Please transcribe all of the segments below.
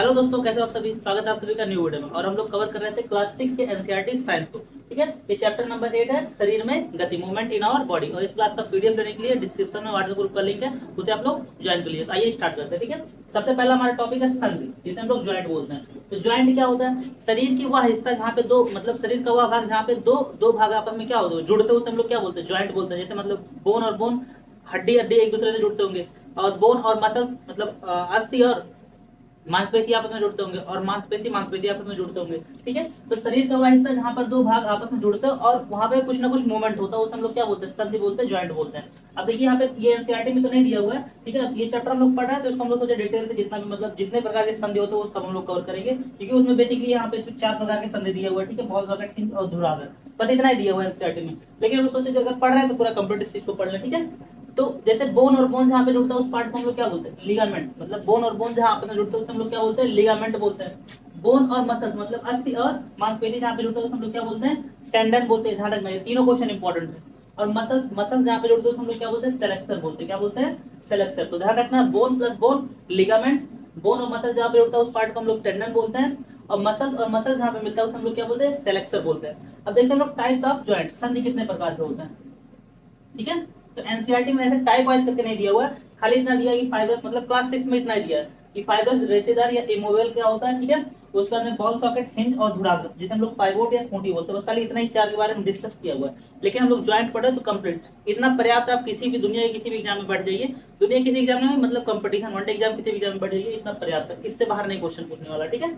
Hello दोस्तों, कैसे हो आप सभी। स्वागत है आप सभी का न्यू वीडियो में। और हम लोग कवर कर रहे थे क्लास 6 के एनसीईआरटी साइंस को। ठीक है, ये चैप्टर नंबर 8 है, शरीर में गति, मूवमेंट इन आवर बॉडी। और इस क्लास का पीडीएफ लेने के लिए डिस्क्रिप्शन में व्हाट्सएप ग्रुप का लिंक है, उसे आप लोग ज्वाइन कर लीजिए। तो आइए स्टार्ट करते हैं। ठीक है, सबसे पहला हमारा टॉपिक है संधि, जिसे हम लोग ज्वाइंट बोलते हैं। तो ज्वाइंट क्या होता है? शरीर की वह हिस्सा जहाँ पे दो, मतलब शरीर का वह भाग जहाँ पे दो दो भाग आपस में क्या होते हैं, जुड़ते हैं, उसे हम लोग क्या बोलते हैं? ज्वाइंट बोलते हैं। जैसे मतलब बोन और बोन, हड्डी हड्डी एक दूसरे से जुड़ते होंगे, और बोन और मसल मतलब अस्थि और मांसपेशी आपस में जुड़ते होंगे, और मांसपेशी मांसपेशी आपस में जुड़ते होंगे। ठीक है, तो शरीर का वह हिस्सा जहाँ पर दो भाग आपस में जुड़ते हैं और वहां पे कुछ ना कुछ मूवमेंट होता है, उसे हम लोग क्या बोलते हैं? संधि बोलते हैं, ज्वाइंट बोलते हैं। अब देखिए यहाँ पे ये एनसीईआरटी में तो नहीं दिया हुआ है। ठीक है, ये चैप्टर हम लोग पढ़ रहे हैं तो इसको हम लोग सोचे डिटेल से जितना भी मतलब जितने प्रकार के संधि होते हैं वो सब हम लोग कवर करेंगे, क्योंकि उसमें बेसिकली यहाँ पे सिर्फ 4 प्रकार के संधि दिए हुए हैं। ठीक है, बहुत ज्यादा हिंट और धुरागर बस इतना ही दिया हुआ है एनसीईआरटी में। लेकिन हम लोग सोचे अगर पढ़ रहे हैं तो पूरा कंप्लीट इस चीज को पढ़ लें। ठीक है, तो जैसे बोन और बोन जहाँ पे जुड़ता है उस पार्ट को हम लोग क्या बोलते हैं? लिगामेंट। मतलब बोन और बोन जहाँ आपस में जुड़ते हैं उसे हम लोग क्या बोलते हैं? लिगामेंट बोलते हैं। बोन और मसल मतलब अस्थि और मांसपेशी जहाँ पे जुड़ता है उसे हम लोग क्या बोलते हैं? टेंडन बोलते हैं। ध्यान रखना, ये तीनों क्वेश्चन इंपॉर्टेंट है। और मसल्स मसल्स जहाँ पे जुड़ते हैं उसे हम लोग क्या बोलते हैं? सेलेक्सर बोलते हैं। क्या बोलते हैं? सेलेक्सर। तो ध्यान रखना, bone plus bone ligament. Bone और मसल जहाँ पे जुड़ता है उस पार्ट को हम लोग टेंडन बोलते हैं, और मसल्स और मसल जहाँ पे मिलता है उसे हम लोग क्या बोलते हैं? सेलेक्सर बोलते हैं। अब देखते हैं हम लोग टाइप्स ऑफ जॉइंट, संधि कितने प्रकार के होते हैं। ठीक है, तो एनसीईआरटी में ऐसे टाइप वाइज करके नहीं दिया हुआ है, खाली इतना दिया कि फाइब्रस, मतलब क्लास 6 में इतना ही दिया है कि फाइब्रस, रेशेदार या इमोवेबल क्या होता है। ठीक है, तो उसके अंदर बॉल सॉकेट, हिंज और धुरागर, जिसे हम लोग पाइवोट या खूंटी बोलते हैं। बस खाली इतना ही 4 के बारे में डिस्कस किया हुआ है। लेकिन हम लोग ज्वाइंट पढ़े तो कंप्लीट इतना पर्याप्त। आप किसी भी दुनिया के किसी भी एग्जाम में बैठ जाइए, दुनिया के किसी एग्जाम में, मतलब कंपटीशन वनडे एग्जाम किसी भी एग्जाम में बैठ जाइए, इतना पर्याप्त है। इससे बाहर नहीं क्वेश्चन पूछने वाला। ठीक है,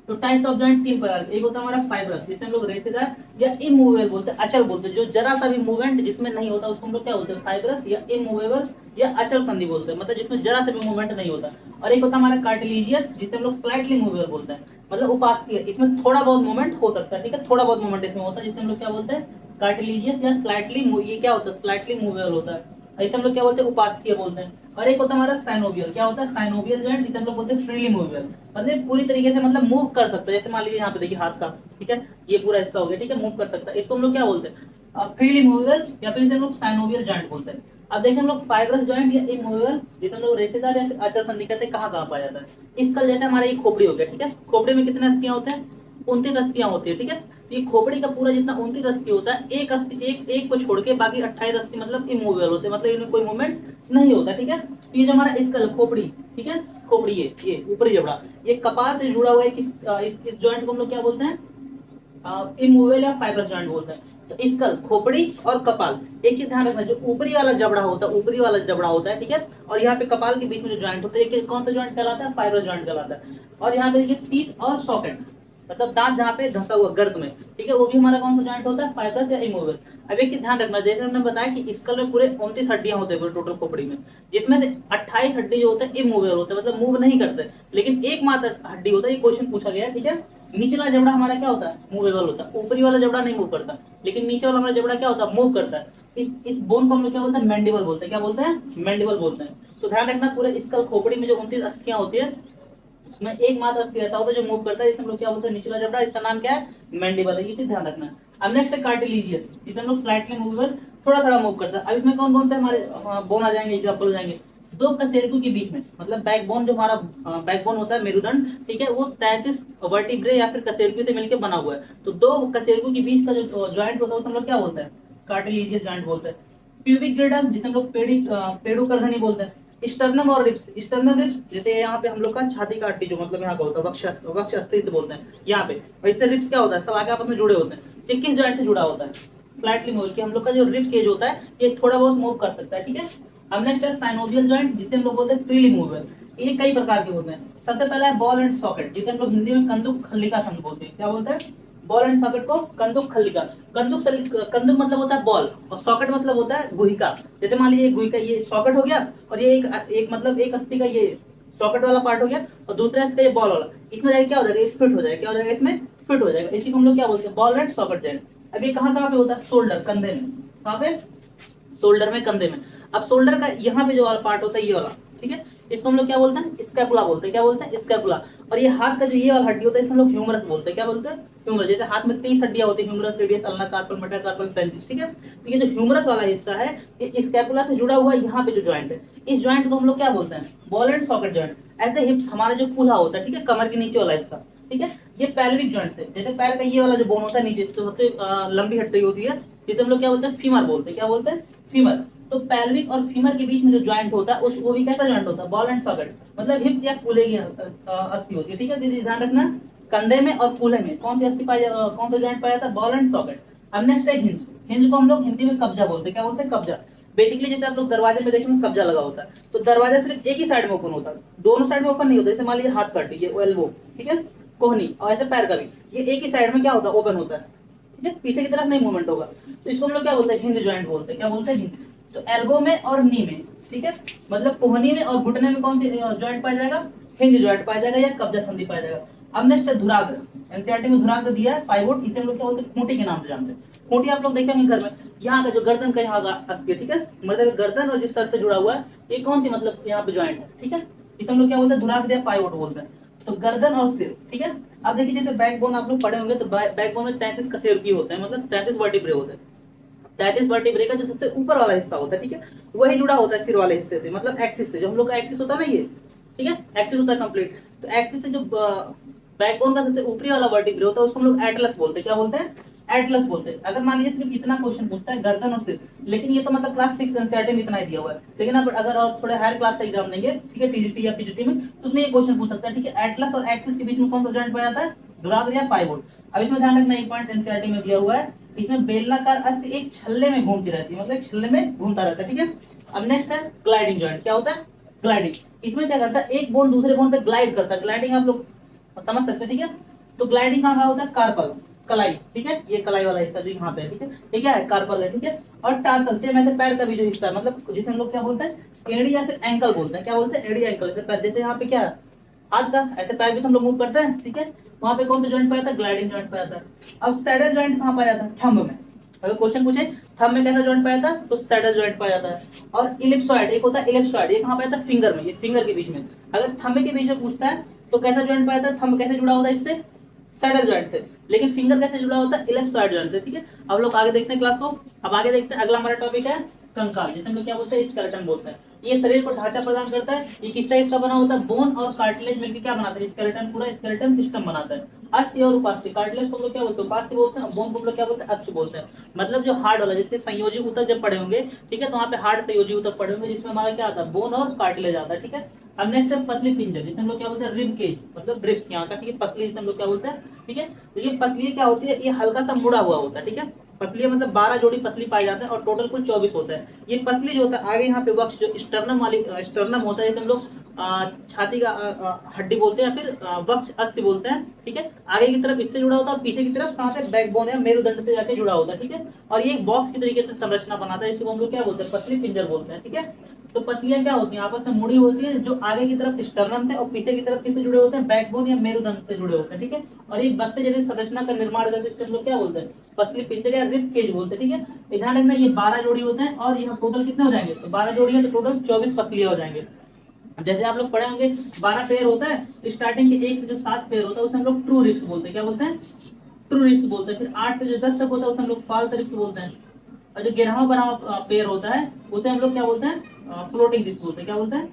तो टाइप्स ऑफ जॉइंट 3 प्रकार के। एक होता है हमारा फाइब्रस, जिसे हम लोग रेशेदार या इमूवेबल बोलते हैं, अचल बोलते हैं। जो जरा सा भी मूवमेंट जिसमें नहीं होता उसको हम लोग क्या बोलते हैं? फाइब्रस या इमूवेबल या अचल संधि बोलते हैं, मतलब जिसमें जरा सा भी मूवमेंट नहीं होता। और एक होता है हमारा कार्टिलेजियस, जिसे हम लोग स्लाइटली मूवेबल बोलते हैं, मतलब उपास्थीय, इसमें थोड़ा बहुत मूवमेंट हो सकता है। ठीक है, थोड़ा बहुत मूवमेंट इसमें होता है, जिसे हम लोग क्या बोलते हैं? कार्टिलेजियस या स्लाइटली। ये क्या होता है? स्लाइटली मूवेबल होता है, ऐसे हम लोग क्या बोलते हैं? उपास्थीय बोलते हैं। और एक होता है हमारा साइनोवियल। क्या होता है? साइनोवियल जॉइंट, जिसे हम लोग बोलते हैं फ्रीली मूवेबल, मतलब पूरी तरीके से मतलब मूव कर सकता है। जैसे मान लीजिए यहाँ पे देखिए हाथ का, ठीक है, ये पूरा हिस्सा हो गया, ठीक है, मूव कर सकता है। इसको हम लोग क्या बोलते हैं? फ्रीली मूवेबल, या फिर इसे हम लोग साइनोवियल जॉइंट बोलते हैं। अब देखिए हम लोग फाइब्रस जॉइंट या इमूवेबल, जिसे हम लोग रेशेदार या फिर अचल संधि कहते हैं, कहाँ कहाँ पाया जाता है? इसका जैसे हमारा ये खोपड़ी हो गया। ठीक है, खोपड़ी में कितने अस्थियां होते हैं? 29 अस्थियां होती है। ठीक है, ये खोपड़ी का पूरा जितना 29 अस्थि होता है, एक अस्थि एक को छोड़ के बाकी 28 अस्थि मतलब इमूवेबल होते हैं, मतलब इनमें कोई मूवमेंट नहीं होता। ठीक है, तो ये जो हमारा स्कल, खोपड़ी, ठीक है, खोपड़ी, ये ऊपरी जबड़ा, ये कपाल से जुड़ा हुआ है। इस जॉइंट को हम लोग क्या बोलते हैं? इमूवेबल या फाइब्रस जॉइंट बोलते हैं। तो स्कल, खोपड़ी और कपाल, एक चीज ध्यान रखना, जो ऊपरी वाला जबड़ा होता है, ऊपरी वाला जबड़ा होता है, ठीक है, और यहाँ पे कपाल के बीच में जो जॉइंट होता है, ये कौन सा जॉइंट कहलाता है? फाइब्रस जॉइंट कहलाता है। और यहाँ पे देखिए टीथ और सॉकेट, मतलब दांत जहाँ पे धंसा हुआ गर्द में, ठीक है, वो भी हमारा कौन सा जॉइंट होता है? फाइब्रस या इमूवेबल। अब एक चीज ध्यान रखना, जैसे हमने बताया कि स्कल में पूरे 29 हड्डियां होते हैं टोटल खोपड़ी में, जिसमें से 28 हड्डी जो होते हैं इमूवेबल होते हैं, मतलब मूव नहीं करते। लेकिन एकमात्र हड्डी होता है, ये क्वेश्चन पूछा गया है। ठीक है, निचला जबड़ा हमारा क्या होता है? मूवेबल होता है। ऊपरी वाला जबड़ा नहीं मूव करता, लेकिन नीचे वाला हमारा जबड़ा क्या होता है? मूव करता है। इस बोन को हम लोग क्या बोलते हैं? मैंडिबल बोलते हैं। क्या बोलते हैं? मैंडिबल बोलते हैं। तो ध्यान रखना, पूरे इसका खोपड़ी में जो 29 अस्थियां होती है, उसमें एक मात्र अस्थि ऐसा होता है जो मूव करता है, जिसे हम लोग क्या बोलते हैं? निचला जबड़ा, इसका नाम क्या है? मैंडिबल है। ये चीज ध्यान रखना। अब नेक्स्ट है कार्टिलेजियस, जिसे हम लोग स्लाइटली मूवेबल, थोड़ा थोड़ा मूव करता है। अब इसमें कौन कौन से हमारे बोन आ जाएंगे, एग्जाम्पल हो जाएंगे? दो कशेरुकी के बीच में, मतलब बैकबोन, जो हमारा बैकबोन होता है, मेरुदंड, ठीक है, वो 33 वर्टिब्रे या फिर कशेरुकी से मिलकर बना हुआ है। तो दो कशेरुकी के बीच का जो ज्वाइंट होता है उसे हम लोग क्या बोलते हैं? कार्टिलेजियस ज्वाइंट बोलते हैं। प्यूबिक ग्रेडल, जिसे हम लोग पेडुकर्धनी बोलते हैं। स्टर्नम और रिब्स, स्टर्नम रिब्स, जैसे यहाँ पे हम लोग का छाती का हड्डी, जो मतलब यहाँ का होता है वक्ष, वक्ष अस्थि से बोलते हैं यहाँ पे। और इससे रिब्स क्या होता है? सब आगे आपस में जुड़े होते हैं। ये किस जॉइंट से जुड़ा होता है? स्लाइटली मूव, कि हम लोग का जो रिब्स केज होता है ये थोड़ा बहुत मूव कर सकता है। ठीक है, अब नेक्स्ट है साइनोवियल जॉइंट, जिसे हम लोग बोलते हैं फ्रीली मूवेबल। ये कई प्रकार के होते हैं। सबसे पहला है बॉल एंड सॉकेट, जिसे हम लोग हिंदी में कंदुक खल्लिका संघ बोलते हैं। क्या बोलते हैं? बॉल एंड सॉकेट को कंदुक खल्लिका। कंदुक मतलब होता है बॉल, और सॉकेट मतलब होता है गुहिका। जैसे मान लीजिए गुहिका, ये सॉकेट हो गया, और ये एक मतलब एक अस्थि का ये सॉकेट वाला पार्ट हो गया, और दूसरे अस्थि का ये बॉल वाला, इसमें जाके क्या हो जाएगा? फिट हो जाएगा। क्या हो जाएगा? इसमें फिट हो जाएगा। इसी को हम लोग क्या बोलते हैं? Ball and socket joint. अब ये कहाँ कहाँ पे होता है? शोल्डर, कंधे में। कहाँ पे? शोल्डर में, कंधे में। अब शोल्डर का यहाँ पे जो वाला पार्ट होता है, ये वाला, ठीक है, इसको हम लोग क्या बोलते हैं, स्कैपुला बोलते हैं। क्या बोलते हैं, स्कैपुला। और ये हाथ का जो ये वाला हड्डी होता है इसको हम लोग ह्यूमरस बोलते हैं। क्या बोलते हैं, ह्यूमरस। जैसे हाथ में 30 हड्डियां होती है, humerus, radius, ulna, carpal, metacarpal, phalanges, ठीक है। तो ये जो ह्यूमरस वाला हिस्सा है ये स्कैपुला से जुड़ा हुआ है, यहाँ पे जो जॉइंट है इस जॉइंट को हम लोग क्या बोलते हैं, बॉल एंड सॉकेट जॉइंट। ऐसे हिप्स हमारा जो कूल्हा होता है, ठीक है, कमर के नीचे वाला हिस्सा, ठीक है, ये पेल्विक जॉइंट है। जैसे पैर का ये वाला जो बोन होता है नीचे तो सबसे लंबी हड्डी होती है, जिसे हम लोग क्या बोलते हैं, फीमर बोलते हैं। क्या बोलते हैं, फीमर। तो पेल्विक और फीमर के बीच में जो जॉइंट होता है उस वो भी कैसा जॉइंट होता है, बॉल एंड सॉकेट। मतलब हिप्स या कूल्हे की अस्थि होती है, ठीक है। दीदी ध्यान रखना, कंधे में और कूल्हे में कौन सी अस्थि पाई, कौन सा जॉइंट पाया जाता है, बॉल एंड सॉकेट। अब नेक्स्ट है हिंज। हिंज को हम लोग हिंदी में कब्जा बोलते हैं। क्या बोलते हैं, कब्जा। बेसिकली जैसे आप लोग दरवाजे में देखेंगे कब्जा लगा होता है, तो दरवाजा सिर्फ एक ही साइड में ओपन होता है, दोनों साइड में ओपन नहीं होता। जैसे मान लीजिए हाथ काट ये एल्बो, ठीक है, कोहनी, और ऐसे पैर का भी ये एक ही साइड में क्या होता है, ओपन होता है, ठीक है, पीछे की तरफ नहीं मूवमेंट होगा। तो इसको हम लोग क्या बोलते हैं, हिंज जॉइंट बोलते हैं। क्या बोलते हैं, हिंज। तो एल्बो में और नी में, ठीक है, मतलब कोहनी में और घुटने में कौन सी जॉइंट पाया जाएगा, हिंज जॉइंट पाया जाएगा या कब्जा संधि पाया जाएगा। अब नेक्स्ट है धुराग्र। एनसीईआरटी में धुराग्र दिया है, पाइवोट, इसे हम लोग क्या बोलते हैं, खूंटी के नाम से जानते हैं। खूंटी आप लोग देखेंगे घर में, यहाँ का जो गर्दन का यहाँ का अस्थि है, ठीक है, मतलब गर्दन और जिस सर से जुड़ा हुआ है ये कौन सी मतलब यहाँ पे जॉइंट है, ठीक है, इसे हम लोग क्या बोलते हैं, धुराग्र या पाइवोट बोलते हैं। तो गर्दन और सिर, ठीक है। अब देखिए जैसे बैकबोन आप लोग पढ़े होंगे तो बैकबोन में 33 कशेरुकी होते हैं, मतलब 33 वर्टिब्रे होते हैं। 33 वर्टिब्रे का जो सबसे ऊपर वाला हिस्सा होता है, ठीक है, वही जुड़ा होता है सिर वाले हिस्से से, मतलब एक्सिस से, जो हम लोग का एक्सिस होता है ना ये, ठीक है, एक्सिस होता है कंप्लीट। तो एक्सिस से जो बैकबोन का सबसे ऊपरी वाला वर्टिब्रे होता है उसको हम लोग एटलस बोलते हैं। क्या बोलते हैं, एटलस बोलते हैं। अगर मान लीजिए सिर्फ इतना क्वेश्चन पूछता है गर्दन और सिर, लेकिन ये तो मतलब क्लास 6 एनसीईआरटी में इतना ही दिया हुआ है, लेकिन आप अगर और थोड़े हायर क्लास का एग्जाम देंगे, ठीक है, टीजीटी या पीजीटी में, तो उसमें ये क्वेश्चन पूछ सकता है, ठीक है, एटलस और एक्सिस के बीच में कौन सा जॉइंट पाया जाता है, धुराग्र या पाइवोट। अब इसमें ध्यान रखना एक पॉइंट एनसीईआरटी में दिया हुआ है, इसमें बेलनाकार अस्थि एक छल्ले में घूमती रहती है, मतलब एक छल्ले में घूमता रहता है, ठीक है। अब नेक्स्ट है ग्लाइडिंग जॉइंट। क्या होता है, ग्लाइडिंग। इसमें क्या करता है, एक बोन दूसरे बोन पे ग्लाइड करता है। ग्लाइडिंग आप लोग समझ सकते हैं, ठीक है। तो ग्लाइडिंग कहाँ होता है, कार्पल, कलाई, ठीक है, ये कलाई वाला हिस्सा जो यहाँ पे है, ठीक है, ये क्या है, कार्पल है, ठीक है। और टार्सल से वैसे पैर का भी जो हिस्सा है, मतलब जिसे हम लोग क्या बोलते हैं, एड़ी या फिर एंकल बोलते हैं। क्या बोलते हैं, एड़ी एंकल। जैसे पैर, जैसे यहाँ पे क्या है, हाथ का, ऐसे पैर भी तो हम लोग मूव करते हैं, ठीक है, वहां पे कौन सा जॉइंट पाया था, ग्लाइडिंग जॉइंट पाया था। अब सैडल जॉइंट कहाँ पाया था, थंब में। अगर क्वेश्चन पूछे थंब में कैसा जॉइंट पाया था, तो सैडल जॉइंट पाया जाता है। और इलिप्सॉइड, एक होता है इलिप्सॉइड, ये कहाँ पाया था, फिंगर में, ये फिंगर के बीच में। अगर थंब के बीच में पूछता है तो कैसा जॉइंट पाया था, थंब कैसे जुड़ा होता है इससे, सैडल जॉइंट थे, लेकिन फिंगर कैसे जुड़ा होता है, इलिप्सॉइड जॉइंट थे, ठीक है। अब लोग आगे देखते हैं क्लास को। अब आगे देखते हैं, अगला हमारा टॉपिक है कंकाल, जिसे हम लोग क्या बोलते हैं, स्केलेटन बोलते हैं। ये शरीर को ढांचा प्रदान करता है। ये किससे इसका बना होता है, बोन और कार्टिलेज मिलकर क्या बनाता है, स्केलेटन, पूरा स्केलेटन सिस्टम बनाता है। अस्थि और उपास्थि, कार्टिलेज को हम लोग क्या बोलते हैं, उपास्थि बोलते हैं, बोन को हम लोग क्या बोलते हैं, अस्थि बोलते हैं। मतलब जो हार्ड वाला, जिसके संयोजी ऊतक जब पड़े होंगे, ठीक है, तो वहाँ पे हार्ड संयोजी ऊतक पड़े होंगे, जिसमें हमारा क्या आता है, बोन और कार्टिलेज आता है, ठीक है। अब नेक्स्ट है पसली पिंजर, जिसे हम लोग क्या बोलते हैं, रिब केज, मतलब रिब्स यहाँ का, ठीक है, पसली जिसे हम लोग क्या बोलते हैं, ठीक है। तो ये पसली क्या होती है, ये हल्का सा मुड़ा हुआ होता है, ठीक है। पसली मतलब 12 जोड़ी पसली पाए जाते हैं और टोटल कुल 24 होता है। ये पसली जो होता है आगे यहाँ पे वक्ष जो स्टर्नम वाली स्टर्नम होता है, जिसे हम लोग छाती का हड्डी बोलते हैं या फिर वक्ष अस्थि बोलते हैं, ठीक है। आगे की तरफ इससे जुड़ा होता है, पीछे की तरफ कहाँ से, बैकबोन या मेरुदंड से जाके जुड़ा होता है, ठीक है। और ये एक बॉक्स की तरीके से संरचना बनाता है, इसको हम लोग क्या बोलते हैं, पसली पिंजर बोलते हैं, ठीक है। तो पसलियां क्या होती हैं, आपस में मुड़ी होती है, जो आगे की तरफ स्टर्नम से और पीछे की तरफ किससे जुड़े होते हैं, बैकबोन या मेरुदंड से जुड़े होते हैं, ठीक है। और एक बक्से जैसी संरचना का निर्माण करते हैं, इसको हम लोग क्या बोलते हैं, पसली पिंजर या रिब केज बोलते हैं, ठीक है। ध्यान रखना ये 12 जोड़ी होते हैं और यहाँ टोटल कितने हो जाएंगे, तो 12 जोड़ी है तो टोटल 24 पसलियां हो जाएंगे। जैसे आप लोग पढ़े होंगे 12 पेयर होता है, स्टार्टिंग के 1 से जो 7 पेयर होता है उसे हम लोग ट्रू रिब्स बोलते हैं। क्या बोलते हैं, ट्रू रिब्स बोलते हैं। फिर 8 से जो 10 तक होता है उसे हम लोग फॉल्स रिब्स बोलते हैं। और जो 11वां 12वां पेयर होता है उसे हम लोग क्या बोलते हैं, फ्लोटिंग रिब्स बोलते हैं। क्या बोलते हैं,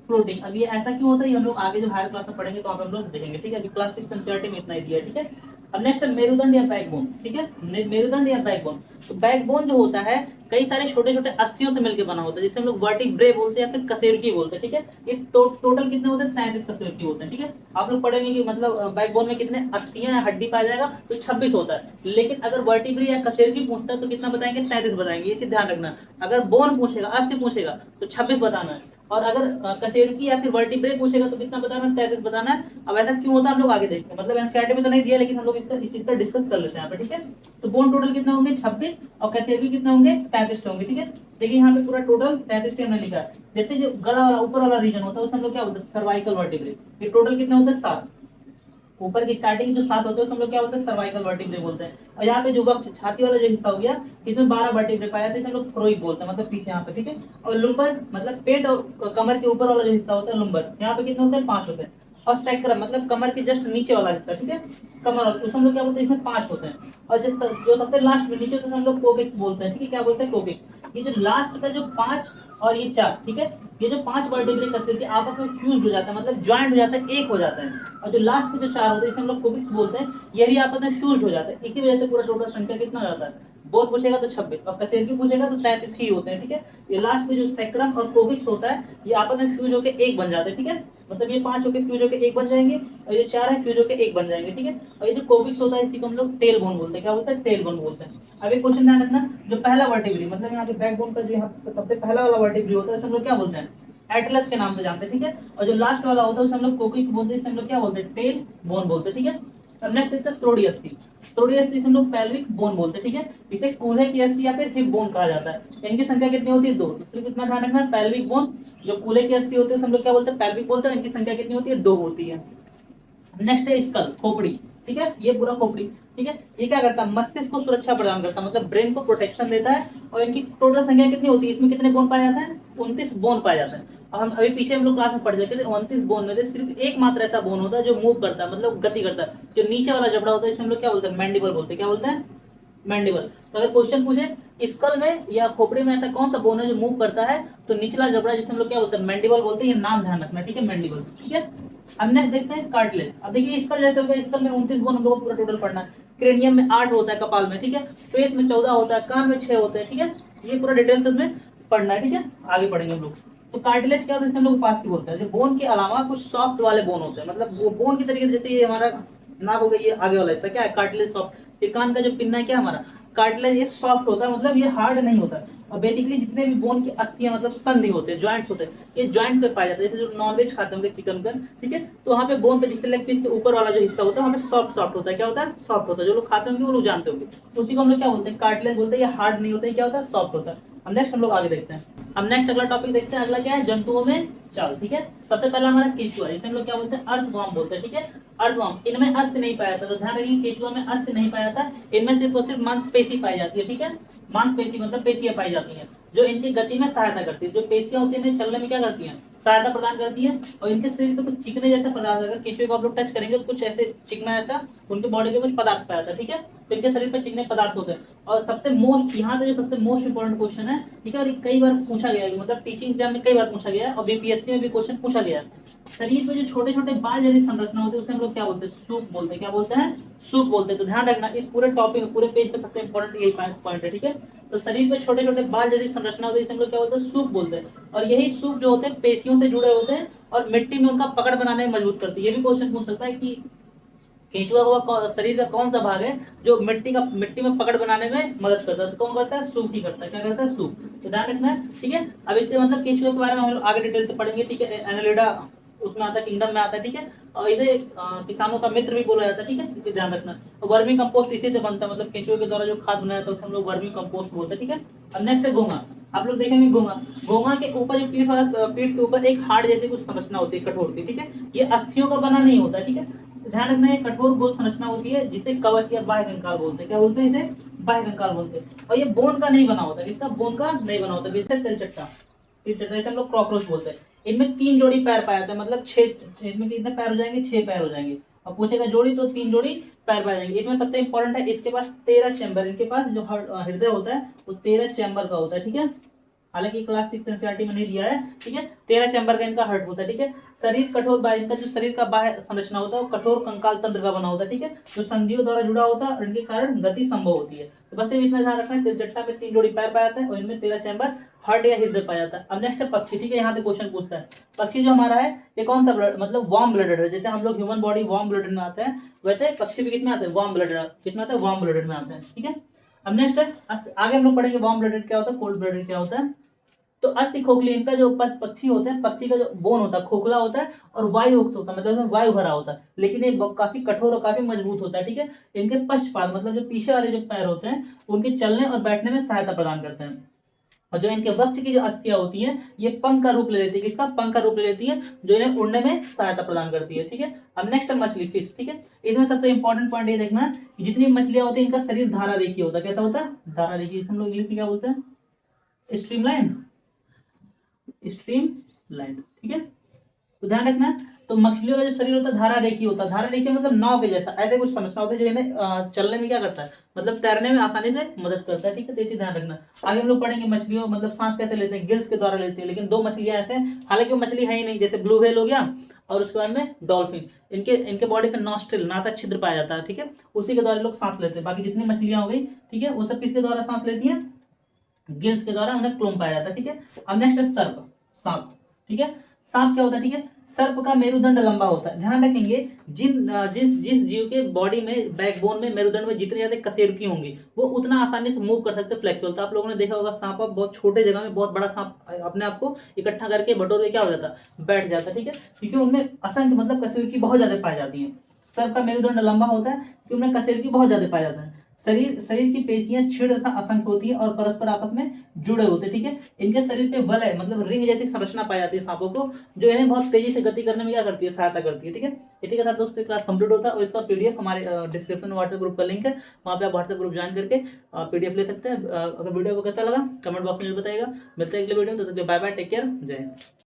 फ्लोटिंग। अब ये ऐसा क्यों होता है, ये हम लोग आगे जब हायर क्लास में पढ़ेंगे तो आप हम लोग देखेंगे, ठीक है। अभी क्लास 6 एनसीईआरटी में इतना ही दिया है, ठीक है। अब नेक्स्ट है मेरुदंड या बैकबोन, ठीक है, मेरुदंड या बैकबोन। तो बैकबोन जो होता है कई सारे छोटे छोटे अस्थियों से मिलकर बना होता है, जिसे हम लोग वर्टिब्रे बोलते हैं या फिर कशेरुकी बोलते हैं, ठीक है। ये टोटल कितने होते हैं, 33 कशेरुकी होते हैं, ठीक है। आप लोग पढ़ेंगे कि मतलब बैकबोन में कितने अस्थियां या हड्डी पाया जाएगा, तो 26 होता है। लेकिन अगर वर्टिब्रे या कशेरुकी पूछता है तो कितना बताएंगे, 33 बताएंगे। ये चीज ध्यान रखना, अगर बोन पूछेगा, अस्थि पूछेगा तो 26 बताना है, और अगर कशेरुकी या फिर वर्टिब्रे पूछेगा तो कितना बताना है, 33 बताना है। अब ऐसा क्यों होता है हम लोग आगे देखते हैं, मतलब एनसीईआरटी में तो नहीं दिया, लेकिन हम लोग इस चीज पर डिस्कस कर लेते हैं यहाँ पे, ठीक है। तो बोन टोटल कितने होंगे, 26, और कशेरुकी कितने होंगे, 33 होंगे, ठीक है। देखिए यहाँ पे पूरा टोटल 33 हमने लिखा है। जैसे जो गला वाला ऊपर वाला रीजन होता है उसे हम लोग क्या बोलते हैं, सर्वाइकल वर्टिब्रे। ये टोटल कितने होते हैं, 7। ऊपर की स्टार्टिंग जो 7 होते हैं हम लोग क्या बोलते हैं, सर्वाइकल वर्टिब्रे बोलते हैं। और यहाँ पे जो वक्त छाती वाला जो हिस्सा हो गया, इसमें 12 वर्टिब्रे पाए जाते हैं, हम लोग थ्रोइक बोलते हैं, मतलब पीछे यहाँ पे, ठीक है। और लुम्बर मतलब पेट और कमर के ऊपर वाला जो हिस्सा होता है लुम्बर, यहाँ पे कितने होते हैं, 5 होते हैं। और सैक्रम मतलब कमर के जस्ट नीचे वाला हिस्सा, ठीक है, कमर वाला, उसमें हम लोग क्या बोलते हैं, इसमें 5 होते हैं। और जो सबसे लास्ट में नीचे होते हैं हम लोग कोकेक्स बोलते हैं, ठीक है, क्या बोलते हैं, कोकेक्स। ये जो लास्ट का जो 5 और ये 4, ठीक है, ये जो 5 वर्टिब्रे कसते थे आपस में फ्यूज हो जाता है, मतलब ज्वाइंट हो जाता है, एक हो जाता है। और जो लास्ट के जो 4 होते हैं इसे हम लोग कोबिक्स बोलते हैं, ये भी आपस में फ्यूज हो जाता है। इसी वजह से पूरा टोटल संख्या कितना हो जाता है, बोल पूछेगा तो 26 और कसेरकी पूछेगा तो 33 ही होते हैं, ठीक है। ये लास्ट में जो सेक्रम और कोबिक्स होता है ये आपस में फ्यूज होकर एक बन जाते हैं, ठीक है, मतलब ये 5 होकर फ्यूज होकर एक बन जाएंगे और ये 4 है फ्यूज होकर एक बन जाएंगे, ठीक है। और ये जो कोबिक्स होता है इसी को हम लोग टेल बोन बोलते हैं, क्या बोलते हैं, टेल बोन बोलते हैं। अब एक क्वेश्चन ध्यान रखना, जो पहला वर्टिब्री मतलब यहाँ पे बैकबोन का जो यहाँ सबसे पहला वाला वर्टिब्री होता है उसे हम लोग क्या बोलते हैं, एटलस के नाम से जानते हैं, ठीक है। और जो लास्ट वाला होता है उसे हम लोग कोकिक्स बोलते हैं, इसे हम लोग क्या बोलते हैं, टेल बोन बोलते हैं, ठीक है। अब नेक्स्ट देखते हैं स्टोडी अस्थि। स्टोडी अस्थि हम लोग पेल्विक बोन बोलते हैं, ठीक है। इसे कूल्हे की अस्थि या फिर हिप बोन कहा जाता है। इनकी संख्या कितनी होती है, 2। तो सिर्फ इतना ध्यान रखना, पेल्विक बोन जो कूल्हे की अस्थि होती है हम लोग क्या बोलते हैं, पेल्विक बोलते हैं। इनकी संख्या कितनी होती है, 2 होती है। नेक्स्ट है स्कल, खोपड़ी, ठीक है, ये पूरा खोपड़ी, ठीक है। ये क्या करता है, मस्तिष्क को सुरक्षा प्रदान करता है, मतलब ब्रेन को प्रोटेक्शन देता है। और इनकी टोटल संख्या कितनी होती है, इसमें कितने बोन पाए जाते हैं, 29 बोन पाए जाते हैं। और हम अभी पीछे हम लोग क्लास में पढ़ चुके थे, 29 बोन में से सिर्फ एक मात्र ऐसा बोन होता है जो मूव करता है, मतलब गति करता है। जो नीचे वाला जबड़ा होता है इसे हम लोग क्या बोलते हैं, मैंडिबल बोलते हैं, क्या बोलते हैं, मैंडिबल। तो अगर क्वेश्चन पूछे स्कल में या खोपड़ी में ऐसा कौन सा बोन है जो मूव करता है, तो निचला जबड़ा जिसे हम लोग क्या बोलते हैं, मैंडिबल बोलते हैं। ये नाम ध्यान रखना, ठीक है, मैंडिबल, ठीक है। अब नेक्स्ट देखते हैं कार्टिलेज। अब देखिए स्कल जैसे होगा, स्कल में 29 बोन हम लोग को पूरा टोटल पढ़ना है। क्रेनियम में 8 होता है, कपाल में, ठीक है। फेस में 14 होता है, कान में 6 होते हैं, ठीक है। ये पूरा डिटेल्स में पढ़ना है, ठीक है, आगे पढ़ेंगे हम लोग। तो कार्टिलेज क्या होता है, हम लोग उपास्थि बोलते हैं। बोन के अलावा कुछ सॉफ्ट वाले बोन होते हैं, मतलब वो बोन की तरीके से, जैसे ये हमारा नाक हो गई, ये आगे वाला हिस्सा क्या है, कार्टिलेज सॉफ्ट। ये कान का जो पिन्ना है क्या हमारा, कार्टिलेज, ये सॉफ्ट होता है, मतलब ये हार्ड नहीं होता। और बेसिकली जितने भी बोन की अस्थियां मतलब संधि होते हैं, जॉइंट्स होते हैं, ये जॉइंट पे पाए जाते हैं। जैसे जो नॉनवेज खाते होंगे चिकन का, ठीक है, तो वहाँ पे बोन पे दिखते लेग पीस के ऊपर वाला जो हिस्सा होता है वहाँ पे सॉफ्ट सॉफ्ट होता है, क्या होता है, सॉफ्ट होता है। जो लोग खाते होंगे वो लोग जानते होंगे, उसी को हम लोग क्या बोलते हैं, कार्टिलेज बोलते हैं। ये हार्ड नहीं होता है, क्या होता है, सॉफ्ट होता है। अब नेक्स्ट हम लोग आगे देखते हैं। अब नेक्स्ट अगला टॉपिक देखते हैं, अगला क्या है, जंतुओं में चाल, ठीक है। सबसे पहला हमारा केचुआ, जिसे हम लोग क्या बोलते हैं, अर्थवॉर्म बोलते हैं, ठीक है, अर्थवॉर्म। इनमें अस्थि नहीं पाया जाता, तो ध्यान रखिए केचुआ में अस्थि नहीं पाया जाता। इनमें सिर्फ और सिर्फ मांसपेशी पाई जाती है, ठीक है, मांसपेशी मतलब पेशियां पाई जाती हैं जो इनकी गति में सहायता करती है। जो पेशियां होती है चलने में क्या करती हैं, सहायता प्रदान करती है। और इनके शरीर पे कुछ चिकने जैसे पदार्थ, अगर केचुए को आप लोग टच करेंगे तो कुछ ऐसे चिकना ऐसा उनके बॉडी पे कुछ पदार्थ पाया जाता है, ठीक है। तो इनके शरीर पे चिकने पदार्थ होते हैं। और सबसे मोस्ट यहाँ से जो सबसे मोस्ट इंपॉर्टेंट क्वेश्चन है, ठीक है, और कई बार पूछा गया है, मतलब टीचिंग एग्जाम में कई बार पूछा गया है और बीपीएससी में भी क्वेश्चन पूछा गया है। शरीर पे जो छोटे छोटे बाल जैसी संरचना होती है उसे हम लोग क्या बोलते हैं, सूप बोलते हैं, क्या बोलते हैं, सूप बोलते हैं। तो ध्यान रखना, इस पूरे टॉपिक पूरे पेज पे सबसे इंपॉर्टेंट यही पॉइंट है, ठीक है। तो शरीर पे छोटे छोटे बाल जैसी संरचना होती है इसे हम लोग क्या बोलते हैं, सूप बोलते हैं। और यही सूप जो होते हैं पेशियों से जुड़े होते हैं और मिट्टी में उनका पकड़ बनाने में मजबूत करती है। ये भी क्वेश्चन पूछ सकता है कि केंचुआ हुआ शरीर का कौन सा भाग है जो मिट्टी में पकड़ बनाने में मदद करता है, तो कौन करता है, सूप ही करता है, क्या करता है, सूप। तो ध्यान रखना है, ठीक है। अब इसके मतलब केंचुआ के बारे में हम लोग आगे डिटेल से पढ़ेंगे, ठीक है। एनालिडा उसमें आता है, किंगडम में आता है, ठीक है। और इसे किसानों का मित्र भी बोला जाता है, ठीक है, इसे ध्यान रखना। वर्मी कंपोस्ट इसी से बनता है, मतलब केंचुए के द्वारा जो खाद बनाया जाता है हम लोग वर्मी कंपोस्ट बोलते हैं, ठीक है। अब नेक्स्ट है घोंगा। आप लोग देखेंगे घोंगा, घोंगा के ऊपर जो पीठ के ऊपर एक हार्ड जैसी कुछ संरचना होती है, कठोर सी, ठीक है। ये अस्थियों का बना नहीं होता, ठीक है। ध्यान रखना, एक कठोर गोल संरचना होती है जिसे कवच या बाह्य कंकाल बोलते हैं, क्या बोलते हैं, इसे बाह्य कंकाल बोलते हैं। और ये बोन का नहीं बना होता, इसका बोन का नहीं बना होता, जैसे तिलचट्टा, हम लोग कॉकरोच बोलते हैं। इनमें 3 जोड़ी पैर पाए जाते हैं, मतलब 6 इनमें कितने पैर हो जाएंगे, 6 पैर हो जाएंगे। और पूछेगा जोड़ी तो 3 जोड़ी पैर पाए जाएंगे। इसमें सबसे इंपॉर्टेंट है इसके पास 13 चैम्बर, इनके पास जो हृदय होता है वो 13 चैम्बर का होता है, ठीक है। हालांकि क्लास 6 एनसीईआरटी में नहीं दिया है, ठीक है। 13 चैम्बर का इनका हार्ट होता है, ठीक है। शरीर कठोर बाह्य, इनका जो शरीर का बाह्य संरचना होता है वो कठोर कंकाल तंत्र का बना होता है, ठीक है, जो संधियों द्वारा जुड़ा होता है और इनके कारण गति संभव होती है। तो बस सिर्फ इतना ध्यान रखना है, तिलचट्टा में 3 जोड़ी पैर पाया जाता है और इनमें 13 चैम्बर हार्ट या हृदय पाया जाता है। अब नेक्स्ट है पक्षी, ठीक है। यहाँ से क्वेश्चन पूछता है पक्षी जो हमारा है ये कौन सा ब्लड, मतलब वार्म ब्लडेड है। जैसे हम लोग ह्यूमन बॉडी वार्म ब्लडेड में आते हैं, वैसे पक्षी भी कितने आते हैं, वार्म ब्लडेड, कितना आता है, वार्म ब्लडेड में आते हैं, ठीक है। अब नेक्स्ट है आगे हम लोग पढ़ेंगे वार्म ब्लडेड क्या होता है, कोल्ड ब्लडेड क्या होता है। तो अस्थि खोखली, इनका जो पक्षी होते हैं, पक्षी का जो बोन होता है खोखला होता है और वायुयुक्त होता है, मतलब इसमें वायु भरा होता है, लेकिन ये काफी कठोर और काफी मजबूत होता है, ठीक है। इनके पश्चपाद मतलब जो पीछे वाले जो पैर होते हैं उनके चलने और बैठने में सहायता प्रदान करते हैं। और जो इनके वक्ष की जो अस्थियां होती हैं ये पंख का रूप ले लेती है। किसका? पंख का रूप ले लेती है, जो इन्हें उड़ने में सहायता प्रदान करती है। ठीक है, अब नेक्स्ट मछली फिश। ठीक है, इसमें सबसे इंपॉर्टेंट पॉइंट ये देखना कि जितनी मछलियां होती हैं इनका शरीर धारा रेखीय होता है। कैसा होता है? धारा रेखीय। हम लोग इंग्लिश में क्या बोलते हैं? Streamline, stream line. ठीक है, तो ध्यान रखना। तो मछलियों का जो शरीर होता है धारा रेखीय होता है। धारा रेखीय मतलब नाव के जैसा, ऐसे कुछ समझना होता है जो इन्हें चलने में क्या करता है, मतलब तैरने में आसानी से मदद करता है। ठीक है, तो ये चीज ध्यान रखना। आगे हम लोग पढ़ेंगे मछलियों मतलब सांस कैसे लेते हैं, गिल्स के द्वारा लेते हैं। लेकिन दो मछलियां ऐसे हैं, हालांकि वो मछली है ही नहीं, जैसे ब्लू व्हेल हो गया और उसके बाद में डॉल्फिन, इनके इनके बॉडी पे नॉस्ट्रिल नासा छिद्र पाया जाता है। ठीक है, उसी के द्वारा लोग सांस लेते हैं। बाकी जितनी मछलियां हो गई, ठीक है, वो सब किसके द्वारा सांस लेती हैं? गिल्स के द्वारा उन्हें क्लोम पाया जाता है। ठीक है, अब नेक्स्ट है सर्प, सांप। ठीक है, सांप क्या होता है? ठीक है, सर्प का मेरुदंड लंबा होता है। ध्यान रखेंगे, जिस जिस जीव के बॉडी में बैकबोन में मेरुदंड में जितनी ज्यादा कशेरुकी होंगी वो उतना आसानी से मूव कर सकते हैं, फ्लेक्सिबल। तो आप लोगों ने देखा होगा सांप अब बहुत छोटे जगह में बहुत बड़ा सांप अपने आप को इकट्ठा करके बटोर के क्या हो जाता है? बैठ जाता है। ठीक है, क्योंकि उनमें असंख्य मतलब कशेरुकी बहुत ज्यादा पाई जाती है। सर्प का मेरुदंड लंबा होता है क्योंकि उनमें कशेरुकी बहुत ज्यादा पाया जाता है। शरीर की पेशियां क्षीण तथा असंख्य होती है और परस्पर आपस में जुड़े होते हैं। ठीक है, इनके शरीर पे वलय मतलब रिंग जैसी संरचना पाई जाती है सांपों को, जो इन्हें बहुत तेजी से गति करने में क्या करती है? सहायता करती है। ठीक है, इसी के साथ दोस्तों क्लास कंप्लीट होता है और इसका पीडीएफ हमारे डिस्क्रिप्शन में व्हाट्सएप ग्रुप का लिंक है, वहाँ पे आप व्हाट्सएप ग्रुप ज्वाइन करके पीडीएफ ले सकते हैं। अगर वीडियो को कैसा लगा कमेंट बॉक्स में बताइएगा। मिलते हैं अगले वीडियो में, तो बाय बाय, टेक केयर, जय हिंद।